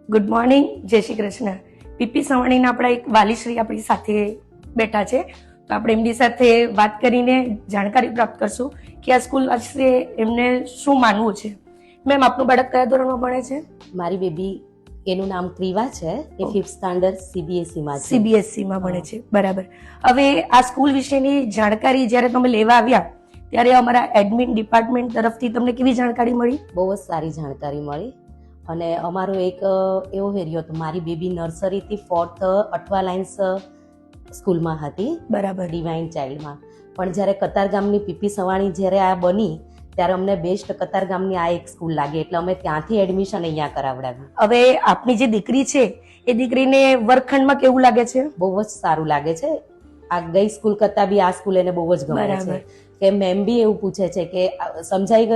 Good morning, જય Shri Krishna. PP સવાણીના આપણા એક વાલીશ્રી આપણી સાથે બેઠા છે, તો આપણે એમની સાથે વાત કરીને જાણકારી પ્રાપ્ત કરશું કે આ સ્કૂલ વિશે એમને શું માનવું છે. મેમ, આપનું બાળક કયા ધોરણમાં ભણે છે? મારી બેબી, એનું નામ ક્રિવા છે, એ 5th સ્ટાન્ડર્ડ CBSE માં છે. CBSE માં ભણે છે, બરાબર. હવે આ સ્કૂલ વિશેની જાણકારી જ્યારે તમે લેવા આવ્યા ત્યારે અમારા એડમિન ડિપાર્ટમેન્ટ તરફથી તમને કેવી જાણકારી મળી? બહુ જ સારી જાણકારી મળી. અને અમારો એક એવો એરિયો હતો, મારી બેબી નર્સરીથી 4th અઠવા લાઇન્સ સ્કૂલમાં હતી, બરાબર. ડિવાઇન ચાઇલ્ડમાં. પણ જ્યારે કતારગામની પીપી સવાણી જ્યારે આ બની ત્યારે અમને બેસ્ટ કતારગામની આ એક સ્કૂલ લાગી, એટલે અમે ત્યાંથી એડમિશન અહીંયા કરાવડાવ્યું. હવે આપની જે દીકરી છે એ દીકરીને વર્ગખંડમાં કેવું લાગે છે? બહુ જ સારું લાગે છે. આ ગઈ સ્કૂલ કરતાં બી આ સ્કૂલ એને બહુ જ ગમે છે. કે મેમ બી એવું પૂછે છે કે સમજાઈ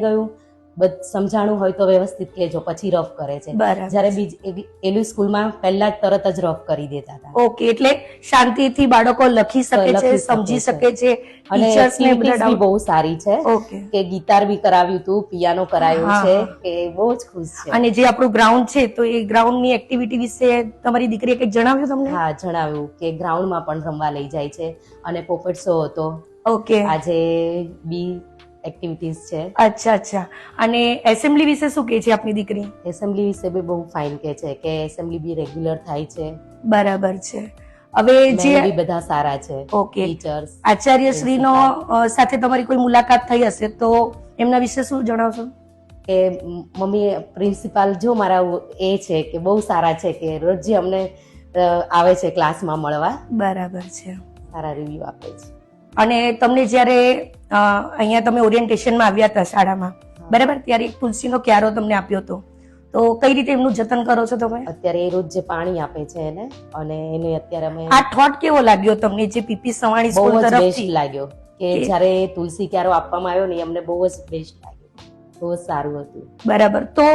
ગયું, સમજાણું હોય તો વ્યવસ્થિત કહેજો, પછી રફ કરે છે. જ્યારે એલી સ્કૂલમાં પહેલા જ તરત જ રફ કરી દેતા હતા. ઓકે, એટલે શાંતિથી બાળકો લખી શકે છે, સમજી શકે છે. અને એક્ટિવિટીઝ બી બહુ સારી છે. ઓકે, કે ગિટાર બી કરાવ્યું હતું, પિયાનો કરાયું છે, કે બહુ જ ખુશ છે. અને જે આપણું ગ્રાઉન્ડ છે, તો એ ગ્રાઉન્ડની એક્ટિવિટી વિશે તમારી દીકરીએ કંઈક જણાવ્યું તમને? હા, જણાવ્યું કે ગ્રાઉન્ડમાં પણ રમવા લઈ જાય છે, અને પોપટ શો હતો. ઓકે, આજે બી એક્ટિવિટીઝ છે. અચ્છા. અને એસેમ્બલી વિશે શું કહે છે આપની દીકરી? એસેમ્બલી વિશે બી બહુ ફાઇન કહે છે કે એસેમ્બલી બી રેગ્યુલર થાય છે. બરાબર છે. હવે જે બી બધા સારા છે. ઓકે, ટીચર્સ, આચાર્યશ્રીનો સાથે તમારી કોઈ મુલાકાત થઈ હશે તો એમના વિશે શું જણાવશો? કે મમ્મી, પ્રિન્સિપાલ જો મારા એ છે કે બહુ સારા છે, કે રોજ જે અમને આવે છે ક્લાસમાં મળવા. બરાબર છે. સારા રિવ્યુ આપે છે. અને તમને જ્યારે અહીંયા તમે ઓરિએન્ટેશનમાં આવ્યા હતા શાળામાં, બરાબર, ત્યારે એક તુલસીનો ક્યારો તમને આપ્યો હતો, તો કઈ રીતે એમનું જતન કરો છો તમે? અત્યારે એ રોજ જે પાણી આપે છે એને, અને એને અત્યારે અમે આ થોટ કેવો લાગ્યો તમને જે પીપી સવાણી બહુ સ્કૂલ જ તરફથી? બેસ્ટ લાગ્યો કે જ્યારે તુલસી ક્યારો આપવામાં આવ્યો ને, અમને બહુ જ બેસ્ટ લાગ્યો, બહુ જ સારું હતું. બરાબર. તો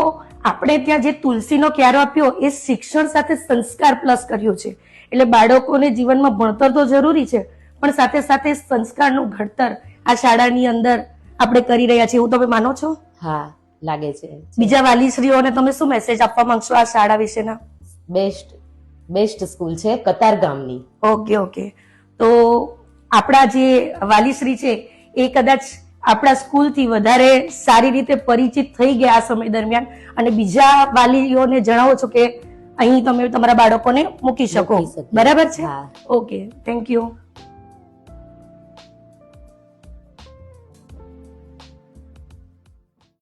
આપણે ત્યાં જે તુલસીનો ક્યારો આપ્યો એ શિક્ષણ સાથે સંસ્કાર પ્લસ કર્યો છે, એટલે બાળકોને જીવનમાં ભણતર તો જરૂરી છે, પણ સાથે સાથે સંસ્કારનું ઘડતર આ શાળાની અંદર આપણે કરી રહ્યા છીએ, એવું તમે માનો છો? હા, લાગે છે. બીજા વાલીશ્રીઓને તમે શું મેસેજ આપવા માંગશો આ શાળા વિશેના? બેસ્ટ સ્કૂલ છે કતારગામની. ઓકે. તો આપણા જે વાલીશ્રી છે એ કદાચ આપણા સ્કૂલથી વધારે સારી રીતે પરિચિત થઈ ગયા આ સમય દરમિયાન, અને બીજા વાલીઓને જણાવો છો કે અહીં તમે તમારા બાળકોને મૂકી શકો. બરાબર છે? Okay, thank you.